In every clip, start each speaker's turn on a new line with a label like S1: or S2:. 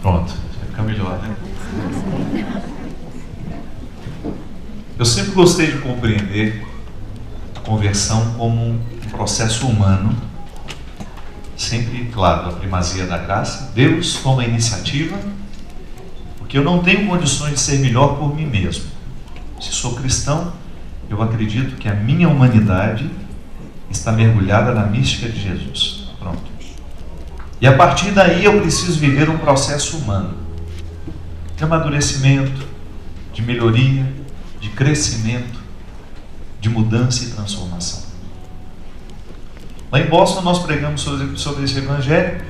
S1: Pronto, vai ficar melhor, né? Eu sempre gostei de compreender a conversão como um processo humano, sempre, claro, a primazia da graça. Deus toma a iniciativa, porque eu não tenho condições de ser melhor por mim mesmo. Se sou cristão, eu acredito que a minha humanidade está mergulhada na mística de Jesus. Pronto. E a partir daí eu preciso viver um processo humano de amadurecimento, de melhoria, de crescimento, de mudança e transformação. Lá em Boston nós pregamos sobre esse evangelho,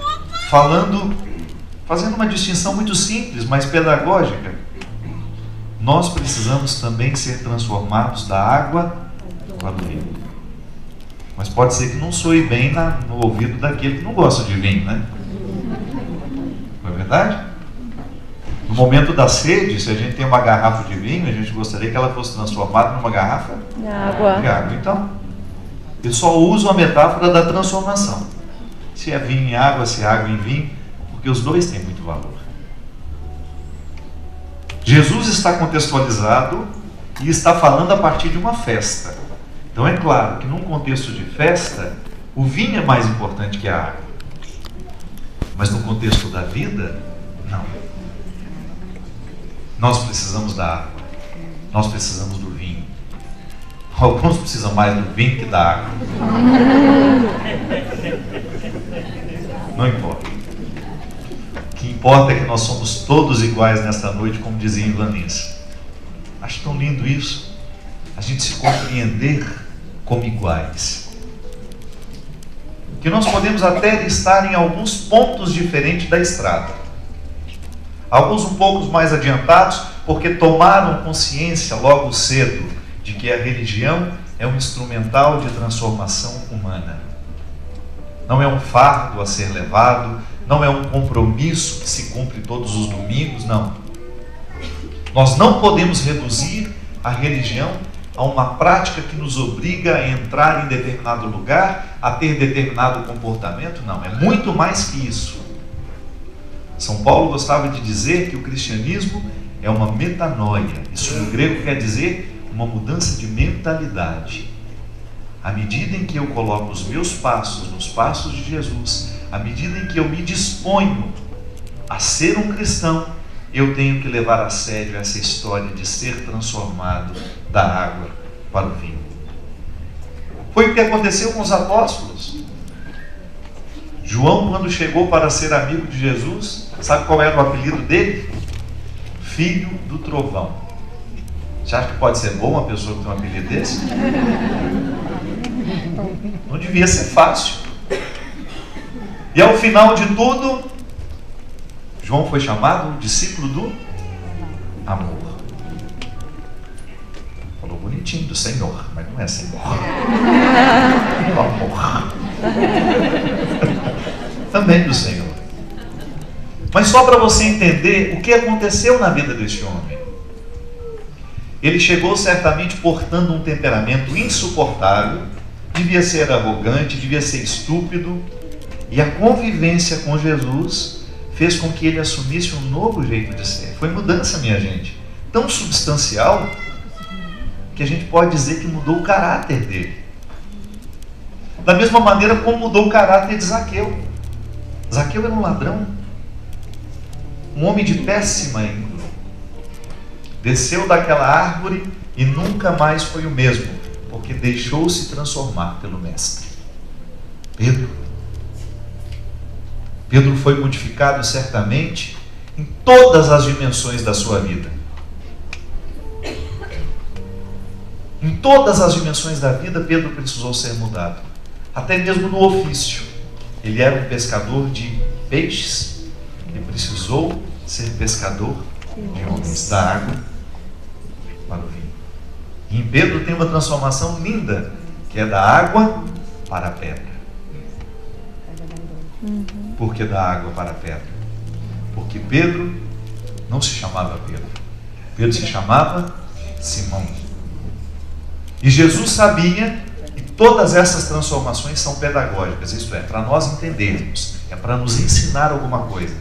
S1: fazendo uma distinção muito simples, mas pedagógica. Nós precisamos também ser transformados da água para o vinho. Mas pode ser que não soe bem no ouvido daquele que não gosta de vinho, né? Não é verdade? No momento da sede, se a gente tem uma garrafa de vinho, a gente gostaria que ela fosse transformada numa garrafa de água. Então, eu só uso a metáfora da transformação. Se é vinho em água, se é água em vinho, porque os dois têm muito valor. Jesus está contextualizado e está falando a partir de uma festa. Então é claro que num contexto de festa, o vinho é mais importante que a água. Mas no contexto da vida, não. Nós precisamos da água. Nós precisamos do vinho. Alguns precisam mais do vinho que da água. Não importa. O que importa é que nós somos todos iguais nesta noite, como dizia Ivanês. Acho tão lindo isso. A gente se compreender como iguais. Que nós podemos até estar em alguns pontos diferentes da estrada. Alguns um pouco mais adiantados, porque tomaram consciência logo cedo de que a religião é um instrumental de transformação humana. Não é um fardo a ser levado, não é um compromisso que se cumpre todos os domingos, não. Nós não podemos reduzir a religião a uma prática que nos obriga a entrar em determinado lugar, a ter determinado comportamento, não. É muito mais que isso. São Paulo gostava de dizer que o cristianismo é uma metanoia. Isso no grego quer dizer uma mudança de mentalidade. À medida em que eu coloco os meus passos nos passos de Jesus, à medida em que eu me disponho a ser um cristão, eu tenho que levar a sério essa história de ser transformado da água para o vinho. Foi o que aconteceu com os apóstolos. João, quando chegou para ser amigo de Jesus, sabe qual era o apelido dele? Filho do Trovão. Você acha que pode ser bom uma pessoa que tem um apelido desse? Não devia ser fácil. E ao final de tudo, João foi chamado discípulo do amor. Falou bonitinho, do Senhor, mas não é Senhor. Do amor. Também do Senhor. Mas só para você entender o que aconteceu na vida deste homem. Ele chegou certamente portando um temperamento insuportável, devia ser arrogante, devia ser estúpido, e a convivência com Jesus fez com que ele assumisse um novo jeito de ser. Foi mudança, minha gente, tão substancial que a gente pode dizer que mudou o caráter dele. Da mesma maneira como mudou o caráter de Zaqueu. Zaqueu era um ladrão, um homem de péssima índole. Desceu daquela árvore e nunca mais foi o mesmo, porque deixou-se transformar pelo Mestre. Pedro foi modificado certamente em todas as dimensões da sua vida. Em todas as dimensões da vida, Pedro precisou ser mudado. Até mesmo no ofício. Ele era um pescador de peixes. Ele precisou ser pescador de homens da água para o vinho. E em Pedro tem uma transformação linda, que é da água para a pedra. Por que da água para a pedra? Porque Pedro não se chamava Pedro. Pedro se chamava Simão. E Jesus sabia, e Todas essas transformações são pedagógicas, isto é, para nós entendermos, é para nos ensinar alguma coisa.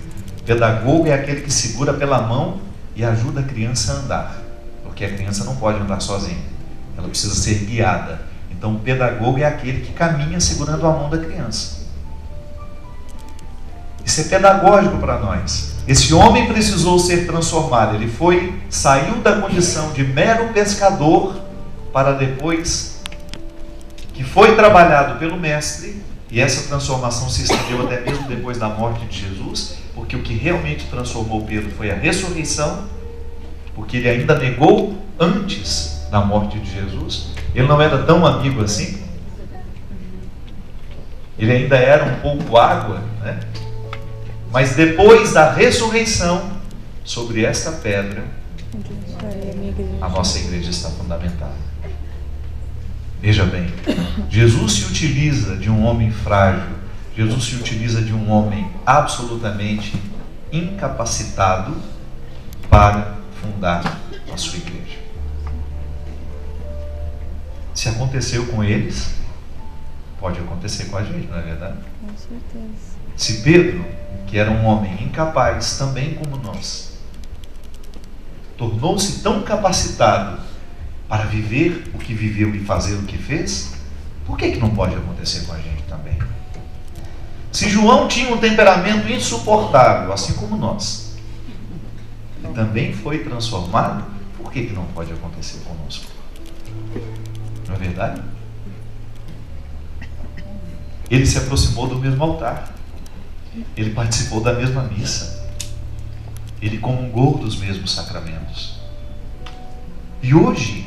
S1: Pedagogo é aquele que segura pela mão e ajuda a criança a andar, porque a criança não pode andar sozinha, ela precisa ser guiada. Então o pedagogo é aquele que caminha segurando a mão da criança. Isso é pedagógico para nós. Esse homem precisou ser transformado, ele saiu da condição de mero pescador para depois que foi trabalhado pelo mestre, e essa transformação se estendeu até mesmo depois da morte de Jesus, porque o que realmente transformou Pedro foi a ressurreição, porque ele ainda negou antes da morte de Jesus. Ele não era tão amigo assim, ele ainda era um pouco água, né? Mas depois da ressurreição, sobre esta pedra, a nossa igreja está fundamentada. Veja bem, Jesus se utiliza de um homem frágil, Jesus se utiliza de um homem absolutamente incapacitado para fundar a sua igreja. Se aconteceu com eles, pode acontecer com a gente, não é verdade?
S2: Com certeza.
S1: Se Pedro, que era um homem incapaz, também como nós, tornou-se tão capacitado para viver o que viveu e fazer o que fez, por que não pode acontecer com a gente também? Se João tinha um temperamento insuportável, assim como nós, e também foi transformado, por que não pode acontecer conosco? Não é verdade? Ele se aproximou do mesmo altar, ele participou da mesma missa, ele comungou dos mesmos sacramentos. E hoje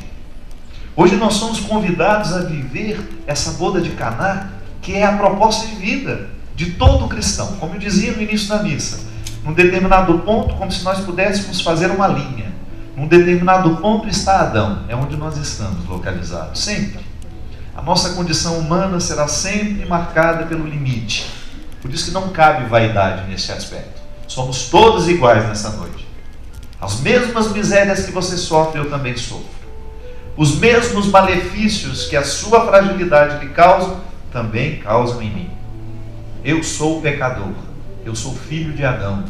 S1: nós somos convidados a viver essa boda de Caná, que é a proposta de vida de todo cristão. Como eu dizia no início da missa, num determinado ponto, como se nós pudéssemos fazer uma linha. Num determinado ponto está Adão, é onde nós estamos localizados, sempre. A nossa condição humana será sempre marcada pelo limite. Por isso que não cabe vaidade nesse aspecto. Somos todos iguais nessa noite. As mesmas misérias que você sofre, eu também sofro. Os mesmos malefícios que a sua fragilidade lhe causa, também causam em mim. Eu sou pecador, eu sou filho de Adão,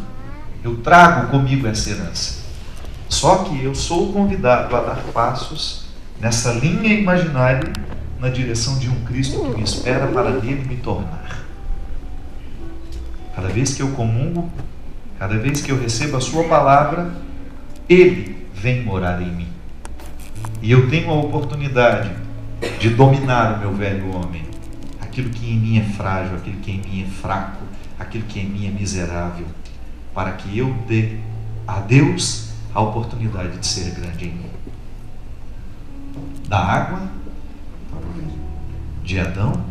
S1: eu trago comigo essa herança. Só que eu sou convidado a dar passos nessa linha imaginária na direção de um Cristo que me espera para nele me tornar. Cada vez que eu comungo, cada vez que eu recebo a sua palavra, Ele vem morar em mim. E eu tenho a oportunidade de dominar o meu velho homem, aquilo que em mim é frágil, aquilo que em mim é fraco, aquilo que em mim é miserável, para que eu dê a Deus a oportunidade de ser grande em mim. Da água para o vinho, de Adão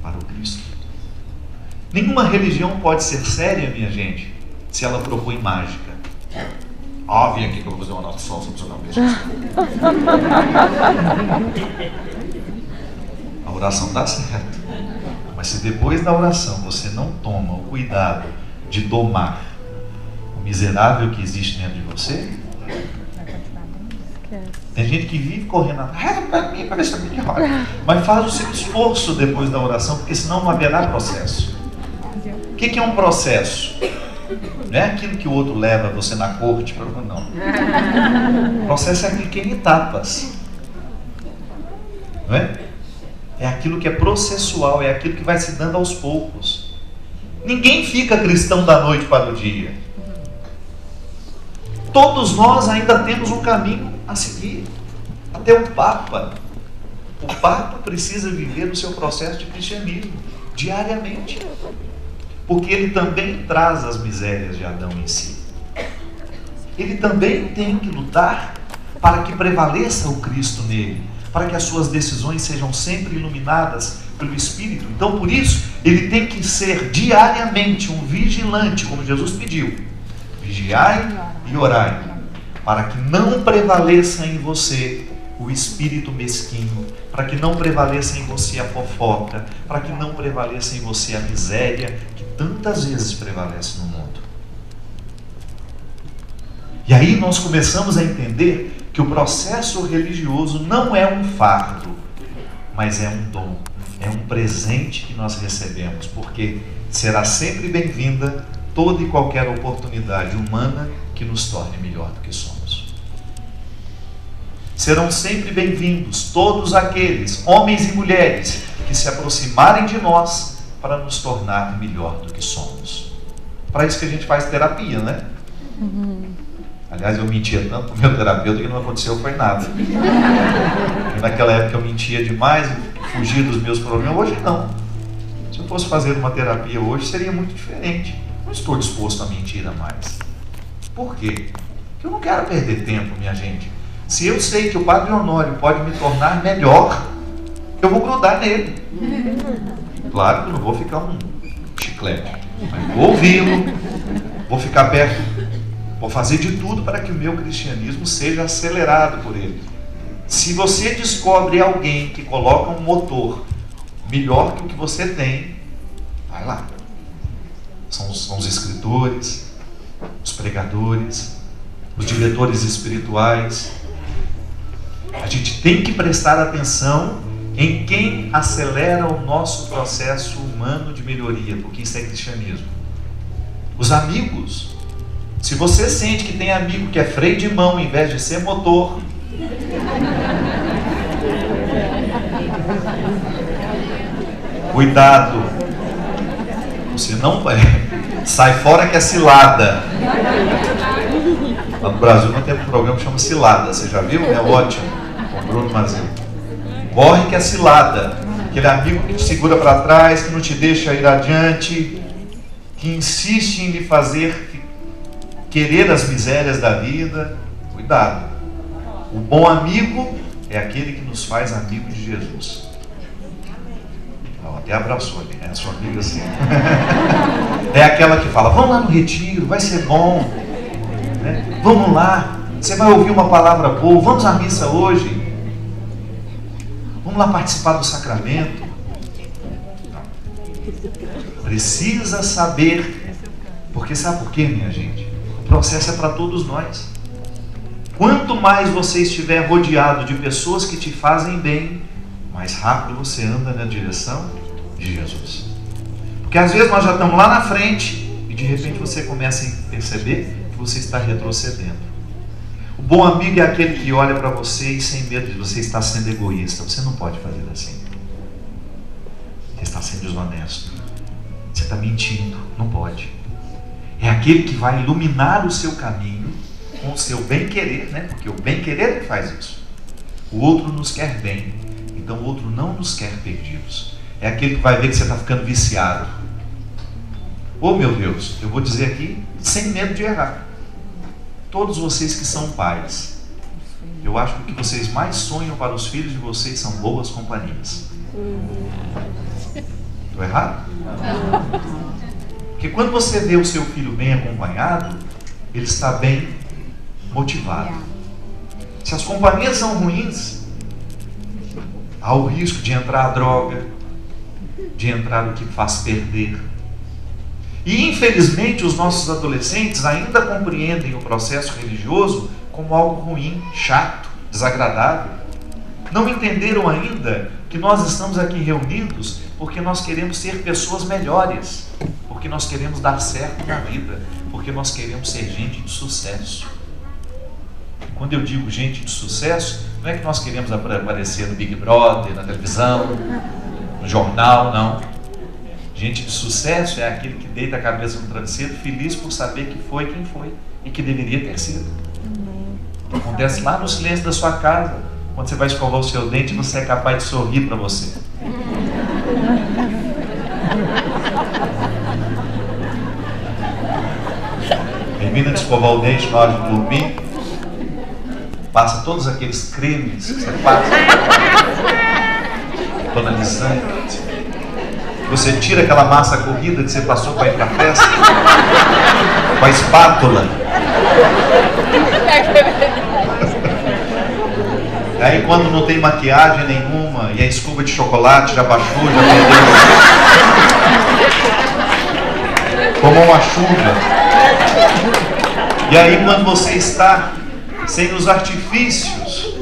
S1: para o Cristo. Nenhuma religião pode ser séria, minha gente, se ela propõe mágica. Vem aqui que eu vou fazer uma oração sobre o seu cabeça. A oração dá certo. Mas se depois da oração você não toma o cuidado de domar o miserável que existe dentro de você, tem gente que vive correndo para mim, parece que me roda. Mas faz o seu esforço depois da oração, porque senão não haverá processo. O que é um processo? Não é aquilo que o outro leva você na corte, não. O processo é aquilo que é em etapas. Não é? É aquilo que é processual, é aquilo que vai se dando aos poucos. Ninguém fica cristão da noite para o dia. Todos nós ainda temos um caminho a seguir. Até o Papa. O Papa precisa viver o seu processo de cristianismo diariamente. Porque ele também traz as misérias de Adão em si. Ele também tem que lutar para que prevaleça o Cristo nele, para que as suas decisões sejam sempre iluminadas pelo Espírito. Então, por isso, ele tem que ser diariamente um vigilante, como Jesus pediu. Vigiai e orai, para que não prevaleça em você o espírito mesquinho, para que não prevaleça em você a fofoca, para que não prevaleça em você a miséria que tantas vezes prevalece no mundo. E aí nós começamos a entender que o processo religioso não é um fardo, mas é um dom, é um presente que nós recebemos, porque será sempre bem-vinda toda e qualquer oportunidade humana que nos torne melhor do que somos. Serão sempre bem-vindos todos aqueles, homens e mulheres, que se aproximarem de nós para nos tornar melhor do que somos. Para isso que a gente faz terapia, né? Aliás, eu mentia tanto para o meu terapeuta que não aconteceu foi nada. Naquela época eu mentia demais, fugia dos meus problemas. Hoje não. Se eu fosse fazer uma terapia hoje, seria muito diferente. Não estou disposto a mentir mais. Por quê? Porque eu não quero perder tempo, minha gente. Se eu sei que o Padre Honório pode me tornar melhor, eu vou grudar nele. Claro que eu não vou ficar um chiclete, mas vou ouvi-lo, vou ficar perto, vou fazer de tudo para que o meu cristianismo seja acelerado por ele. Se você descobre alguém que coloca um motor melhor que o que você tem, vai lá. São os escritores, os pregadores, os diretores espirituais. A gente tem que prestar atenção em quem acelera o nosso processo humano de melhoria, porque isso é cristianismo. Os amigos. Se você sente que tem amigo que é freio de mão em vez de ser motor, cuidado. Você não vai. Sai fora que é cilada. Lá no Brasil não tem um programa que chama Cilada. Você já viu? É ótimo. Com o Bruno Mazil. Corre que é cilada. Aquele amigo que te segura para trás, que não te deixa ir adiante, que insiste em lhe fazer querer as misérias da vida. Cuidado. O bom amigo é aquele que nos faz amigo de Jesus. Até abraçou ali, né? A sua amiga assim. É aquela que fala, vamos lá no retiro, vai ser bom, né? Vamos lá, você vai ouvir uma palavra boa, vamos à missa hoje, vamos lá participar do sacramento. Precisa saber, porque sabe por quê, minha gente? O processo é para todos nós. Quanto mais você estiver rodeado de pessoas que te fazem bem, mais rápido você anda na direção de Jesus. Porque às vezes nós já estamos lá na frente e de repente você começa a perceber que você está retrocedendo. O bom amigo é aquele que olha para você e sem medo de você estar sendo egoísta. Você não pode fazer assim. Você está sendo desonesto. Você está mentindo. Não pode. É aquele que vai iluminar o seu caminho com o seu bem-querer, né? Porque o bem-querer faz isso. O outro nos quer bem. Então o outro não nos quer perdidos. É aquele que vai ver que você está ficando viciado. Oh meu Deus, eu vou dizer aqui sem medo de errar. Todos vocês que são pais, eu acho que o que vocês mais sonham para os filhos de vocês são boas companhias. Estou errado? Porque quando você vê o seu filho bem acompanhado, ele está bem motivado. Se as companhias são ruins, há o risco de entrar a droga, de entrar o que faz perder. E infelizmente os nossos adolescentes ainda compreendem o processo religioso como algo ruim, chato, desagradável. Não entenderam ainda que nós estamos aqui reunidos porque nós queremos ser pessoas melhores, porque nós queremos dar certo na vida, porque nós queremos ser gente de sucesso. Quando eu digo gente de sucesso, não é que nós queremos aparecer no Big Brother, na televisão, no jornal, não. Gente de sucesso é aquele que deita a cabeça no travesseiro, feliz por saber que foi quem foi e que deveria ter sido. Acontece lá no silêncio da sua casa, quando você vai escovar o seu dente e você é capaz de sorrir para você. Termina de escovar o dente na hora de dormir, passa todos aqueles cremes que você passa, tonalizante. Você tira aquela massa corrida que você passou para ir para a festa com a espátula. Aí quando não tem maquiagem nenhuma e a escova de chocolate já baixou, já perdeu, como uma chuva. E aí quando você está sem os artifícios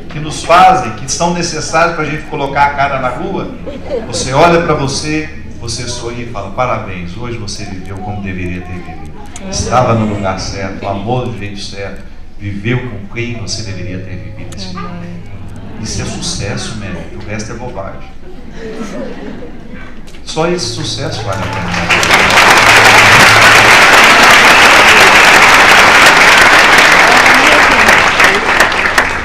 S1: que nos fazem, que são necessários para a gente colocar a cara na rua, você olha para você, você sorri e fala: parabéns, hoje você viveu como deveria ter vivido. Estava no lugar certo, amou do jeito certo, viveu com quem você deveria ter vivido esse dia. Isso é sucesso, mesmo. O resto é bobagem. Só esse sucesso vale a pena.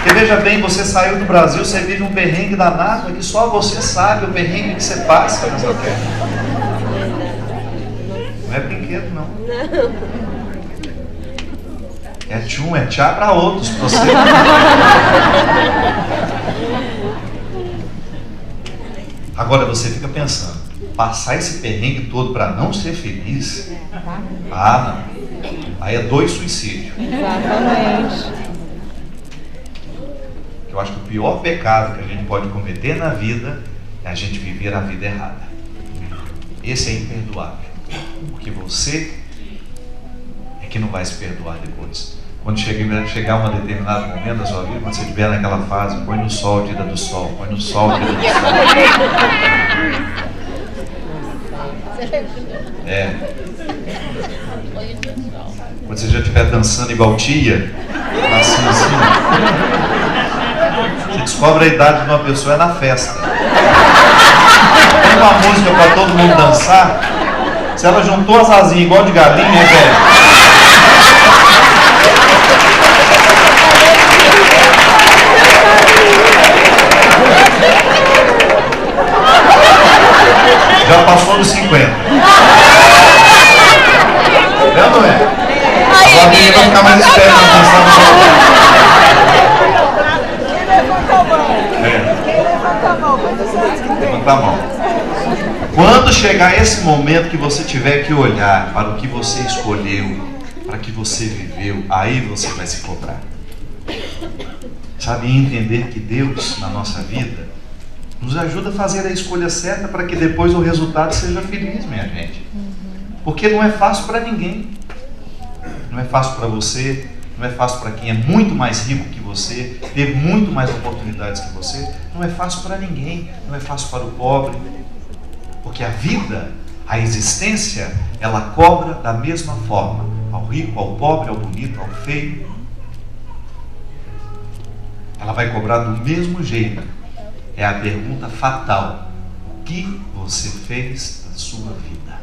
S1: E veja bem, você saiu do Brasil, você vive um perrengue danado, que só você sabe o perrengue que você passa nessa terra. Não é brinquedo, não. É tchum, é tchá para outros, para você. Agora você fica pensando, passar esse perrengue todo para não ser feliz? Ah, não. Aí é 2 suicídios.
S2: Exatamente.
S1: Eu acho que o pior pecado que a gente pode cometer na vida é a gente viver a vida errada. Esse é imperdoável. Porque você é que não vai se perdoar depois. Quando chegar um determinado momento da sua vida, quando você estiver naquela fase, põe no sol, tira do sol, põe no sol, tira do sol. É. Quando você já estiver dançando igual tia, assim, assim, você descobre a idade de uma pessoa é na festa. Tem uma música para todo mundo dançar. Se ela juntou as asinhas igual de galinha, velho. Já passou dos 50. É ou não é? Agora ninguém vai ficar mais esperto para dançar no sol. Levanta a mão. Quando chegar esse momento que você tiver que olhar para o que você escolheu, para o que você viveu, aí você vai se cobrar. Sabe, entender que Deus, na nossa vida, nos ajuda a fazer a escolha certa para que depois o resultado seja feliz, minha gente. Porque não é fácil para ninguém. Não é fácil para você, não é fácil para quem é muito mais rico que você, teve muito mais oportunidades que você. Não é fácil para ninguém, não é fácil para o pobre. Porque a vida, a existência, ela cobra da mesma forma. Ao rico, ao pobre, ao bonito, ao feio. Ela vai cobrar do mesmo jeito. É a pergunta fatal: o que você fez da sua vida?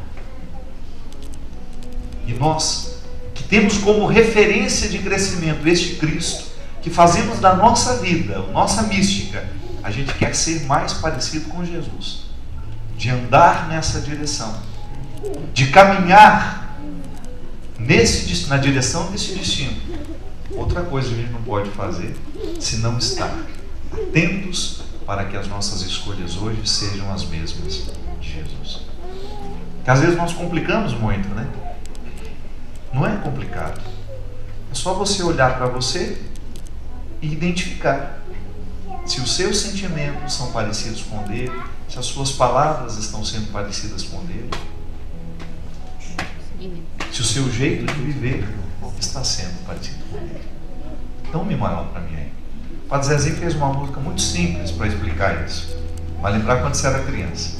S1: E nós, que temos como referência de crescimento este Cristo, que fazemos da nossa vida, nossa mística, a gente quer ser mais parecido com Jesus, de andar nessa direção, de caminhar na direção desse destino. Outra coisa que a gente não pode fazer se não estar atentos para que as nossas escolhas hoje sejam as mesmas de Jesus. Porque às vezes nós complicamos muito, né? Não é complicado. É só você olhar para você e identificar se os seus sentimentos são parecidos com o dele, se as suas palavras estão sendo parecidas com o dele, se o seu jeito de viver está sendo parecido com ele. Então me maior para mim aí. O Padre Zezinho fez uma música muito simples para explicar isso. Vai lembrar quando você era criança.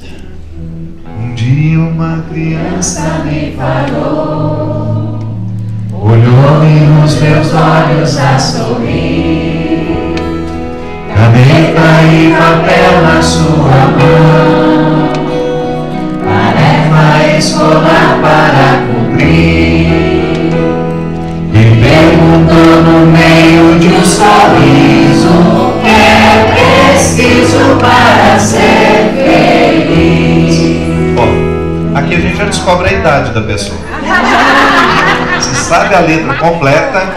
S1: Um dia uma criança me parou, olhou-me nos meus olhos a sorrir, caneta e papel na sua mão, tarefa escolar para cumprir, e perguntou no meio de um sorriso: o que é preciso para ser feliz? Ó, aqui a gente já descobre a idade da pessoa. Você sabe a letra completa.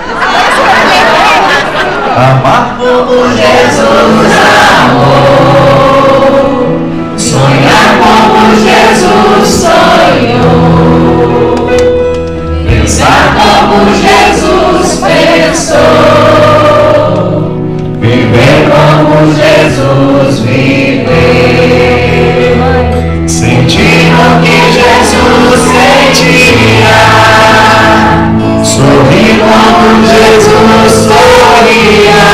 S1: Amar como Jesus amou, sonhar como Jesus sonhou, pensar como Jesus pensou, viver como Jesus viveu, sentir o que Jesus sentia, sorrir como Jesus sorria,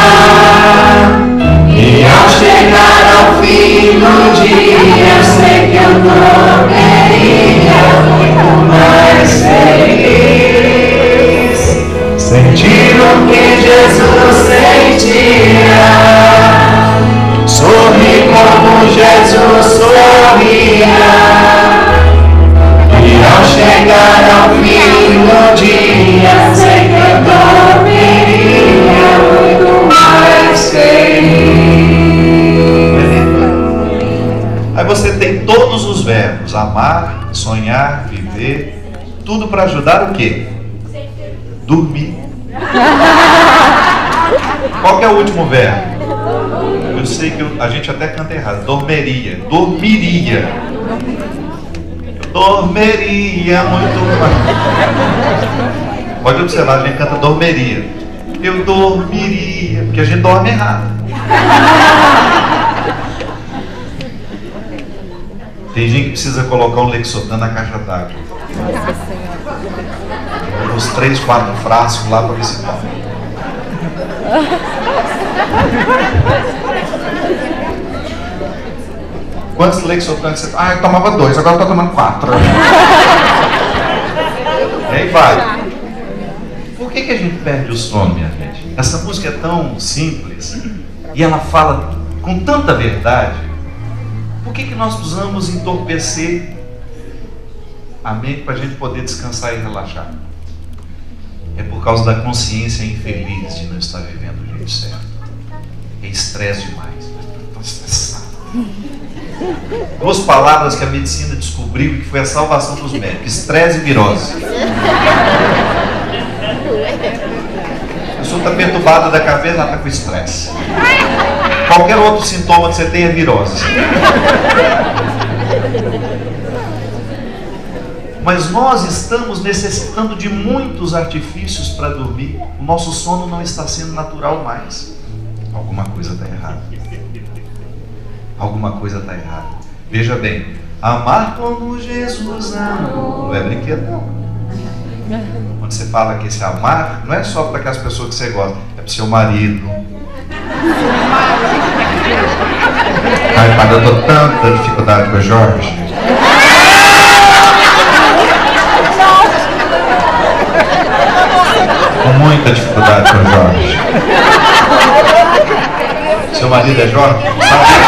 S1: sonhar, viver, tudo para ajudar o quê? Dormir. Qual que é o último verbo? Eu sei que a gente até canta errado. Dormiria. Dormiria. Eu dormiria muito mais. Pode observar, a gente canta dormiria. Eu dormiria. Porque a gente dorme errado. Tem gente que precisa colocar um Lexotan na caixa d'água. Uns 3, 4 frascos lá para ver se toma. Quantos Lexotan você... Ah, eu tomava 2, agora eu tô tomando 4. E aí vai. Por que a gente perde o sono, minha gente? Essa música é tão simples e ela fala com tanta verdade. Por que nós precisamos entorpecer a mente para a gente poder descansar e relaxar? É por causa da consciência infeliz de não estar vivendo do jeito certo. É estresse demais. Estou estressado. 2 palavras que a medicina descobriu que foi a salvação dos médicos: estresse e virose. A pessoa está perturbada da cabeça, ela está com estresse. Qualquer outro sintoma que você tenha é virose. Mas nós estamos necessitando de muitos artifícios para dormir. O nosso sono não está sendo natural mais. Alguma coisa está errada. Alguma coisa está errada. Veja bem, amar como Jesus amou não é brinquedo, não. Quando você fala que esse amar, não é só para aquelas pessoas que você gosta, é para o seu marido. Ai, pai, eu tô tanta dificuldade com o Jorge. Com muita dificuldade com o Jorge. Seu marido é Jorge? Sabe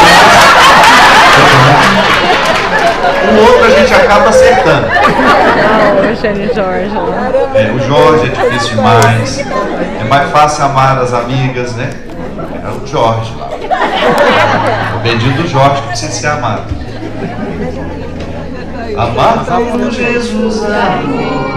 S1: o outro a gente acaba acertando. O Jorge é difícil demais. É mais fácil amar as amigas, né? É o Jorge lá. O bendito Jorge que precisa ser amado. Amar como Jesus amou.